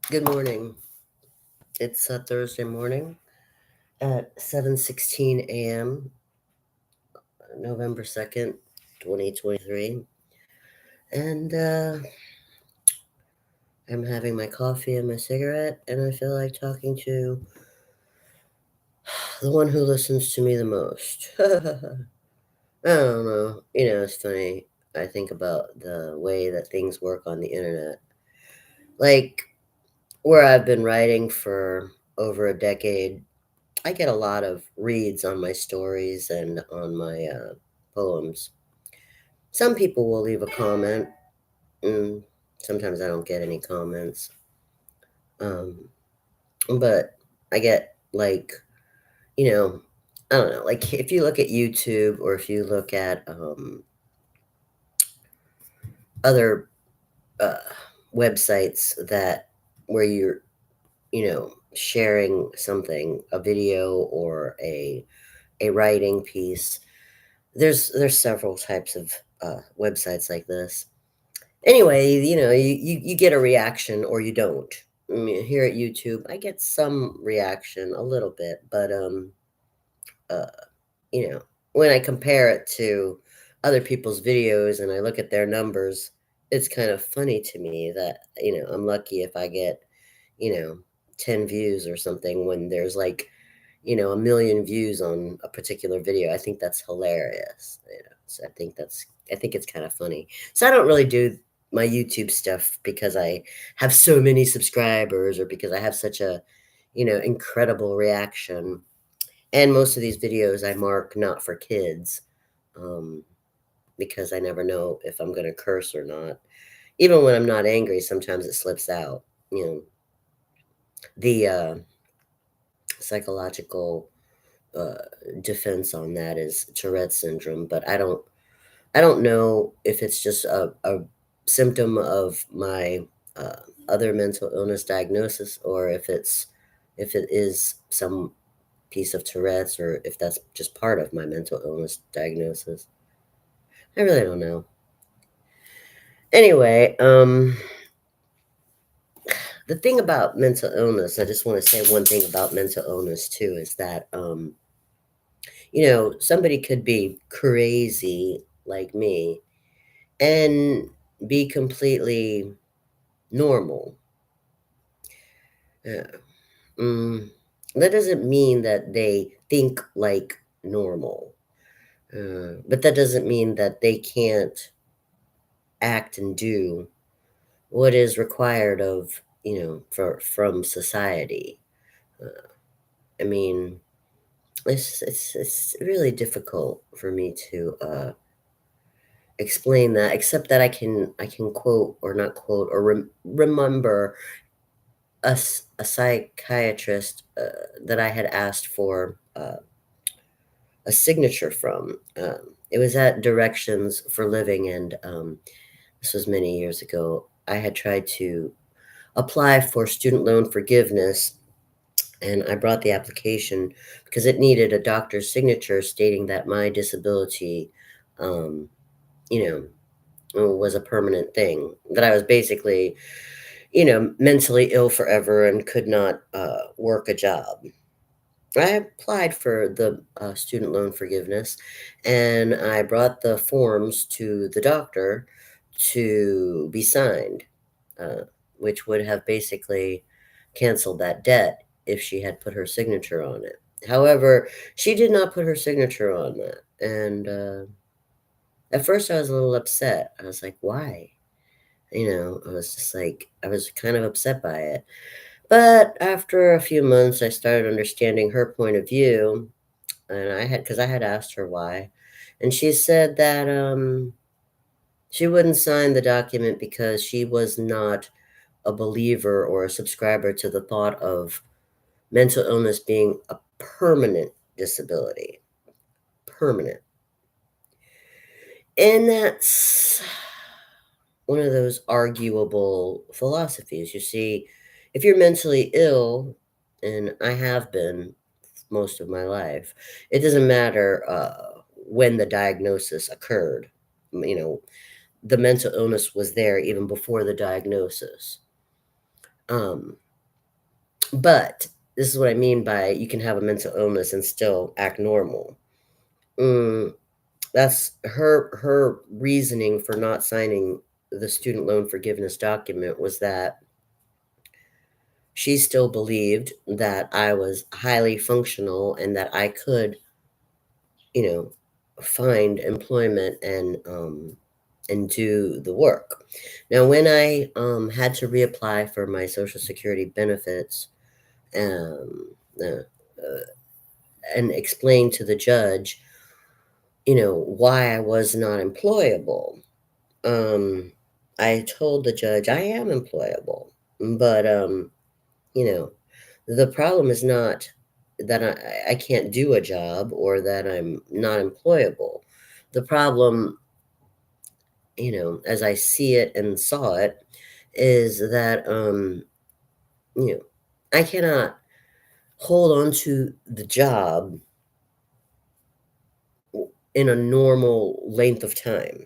Good morning. It's Thursday morning at 7:16 a.m., November 2nd, 2023. And I'm having my coffee and my cigarette, and I feel like talking to the one who listens to me the most. I don't know. It's funny. I think about the way that things work on the internet. Like, where I've been writing for over a decade, I get a lot of reads on my stories and on my poems. Some people will leave a comment, and sometimes I don't get any comments. Um, but I get, like, you know, I don't know, like if you look at YouTube or if you look at other uh, websites that where you're, sharing something, a video or a writing piece. There's several types of websites like this. Anyway, you get a reaction or you don't. I mean, here at YouTube, I get some reaction, a little bit, but uh, you know, when I compare it to other people's videos and I look at their numbers, it's kind of funny to me that I'm lucky if I get you know 10 views or something when there's like a million views on a particular video. I think that's hilarious. So I think it's kind of funny. So I don't really do my YouTube stuff because I have so many subscribers or because I have such a, incredible reaction. And most of these videos I mark not for kids, um, because I never know if I'm going to curse or not. Even when I'm not angry, sometimes it slips out. You know, the psychological uh, defense on that is Tourette's syndrome, but I don't know if it's just a symptom of my uh, other mental illness diagnosis or if it is some piece of Tourette's or if that's just part of my mental illness diagnosis. I really don't know. Anyway, the thing about mental illness, I just want to say one thing about mental illness too, is that somebody could be crazy like me and be completely normal. Yeah. Mm, that doesn't mean that they think like normal. But that doesn't mean that they can't act and do what is required of, from society. Uh, I mean, it's really difficult for me to explain that, except that I can quote or not quote or remember a psychiatrist that I had asked for a signature from. It was at Directions for Living, and this was many years ago. I had tried to apply for student loan forgiveness, and I brought the application because it needed a doctor's signature stating that my disability, um, you was a permanent thing, that I was basically, mentally ill forever and could not work a job. I applied for the student loan forgiveness and I brought the forms to the doctor to be signed, uh, which would have basically canceled that debt if she had put her signature on it. However, she did not put her signature on that. And at first, I was a little upset. I was like, why? I was just like, I was kind of upset by it. But after a few months, I started understanding her point of view, and because I had asked her why, and she said that she wouldn't sign the document because she was not a believer or a subscriber to the thought of mental illness being a permanent disability. Permanent. And that's one of those arguable philosophies. You see, if you're mentally ill, and I have been most of my life, it doesn't matter when the diagnosis occurred. You know, the mental illness was there even before the diagnosis. Um, but this is what I mean by you can have a mental illness and still act normal. Mm, that's her reasoning for not signing the student loan forgiveness document was that she still believed that I was highly functional and that I could, you know, find employment and do the work. Now, when I had to reapply for my Social Security benefits, um, uh, uh, and explain to the judge, why I was not employable. Um, I told the judge I am employable, but you know, the problem is not that I can't do a job or that I'm not employable. The problem, as I see it and saw it, is that you know, I cannot hold on to the job in a normal length of time.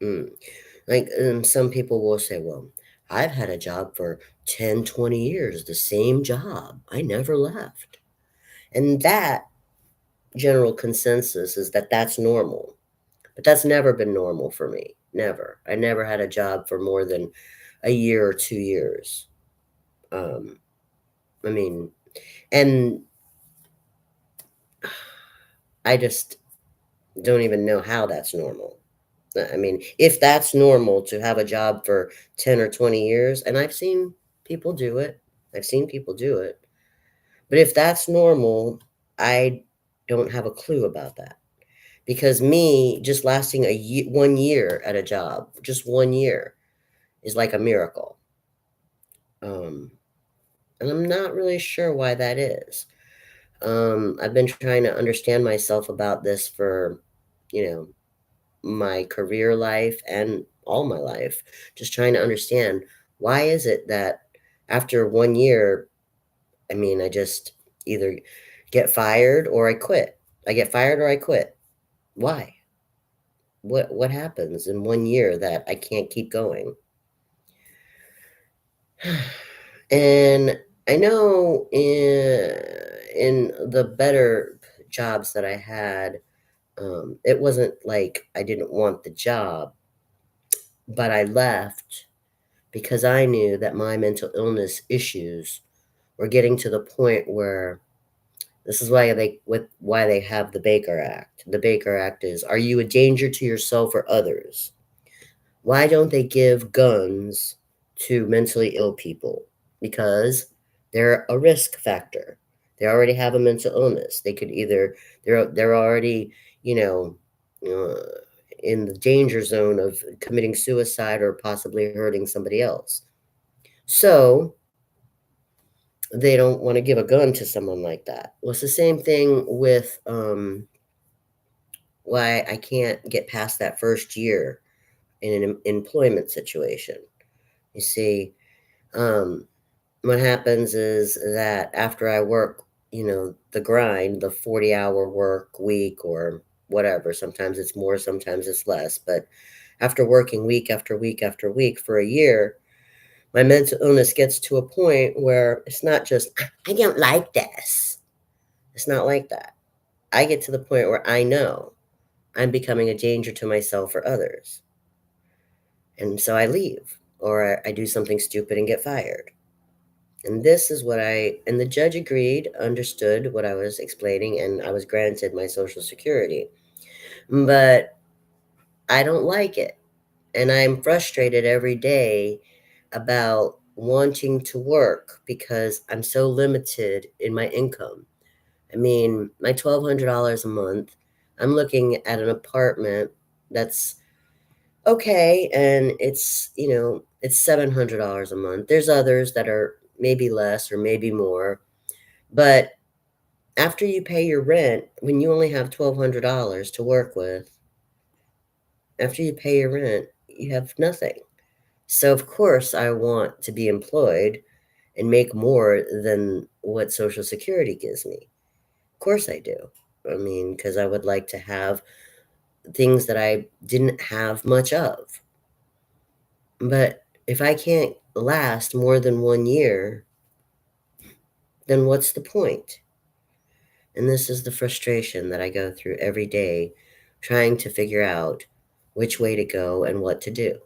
Mm. Like, some people will say, well, I've had a job for 10, 20 years, the same job. I never left. And that general consensus is that that's normal. But that's never been normal for me. Never. I never had a job for more than a year or 2 years. Um, I mean, and I just don't even know how that's normal. I mean, if that's normal to have a job for 10 or 20 years, and I've seen people do it, I've seen people do it. But if that's normal, I don't have a clue about that. Because me just lasting 1 year at a job, just 1 year, is like a miracle. Um, and I'm not really sure why that is. I've been trying to understand myself about this for, you know, my career life and all my life, just trying to understand why is it that after 1 year, I mean, I just either get fired or I quit. I get fired or I quit. Why? What happens in 1 year that I can't keep going? And I know in the better jobs that I had, it wasn't like I didn't want the job, but I left because I knew that my mental illness issues were getting to the point where this is why they have the Baker Act. The Baker Act is, are you a danger to yourself or others? Why don't they give guns to mentally ill people? Because they're a risk factor. They already have a mental illness. They could either they're already, you know, uh, in the danger zone of committing suicide or possibly hurting somebody else. So they don't want to give a gun to someone like that. Well, it's the same thing with why I can't get past that first year in an employment situation. You see, um, what happens is that after I work, the grind, the 40-hour work week or whatever, sometimes it's more, sometimes it's less. But after working week after week after week for a year, my mental illness gets to a point where it's not just, I don't like this. It's not like that. I get to the point where I know I'm becoming a danger to myself or others. And so I leave or I do something stupid and get fired. And this is and the judge agreed, understood what I was explaining, and I was granted my Social Security. But I don't like it. And I'm frustrated every day about wanting to work because I'm so limited in my income. I mean, my $1,200 a month, I'm looking at an apartment that's okay, and it's $700 a month. There's others that are maybe less or maybe more, but after you pay your rent, when you only have $1,200 to work with, after you pay your rent, you have nothing. So of course I want to be employed and make more than what Social Security gives me. Of course I do. I mean, because I would like to have things that I didn't have much of. But if I can't last more than 1 year, then what's the point? And this is the frustration that I go through every day, trying to figure out which way to go and what to do.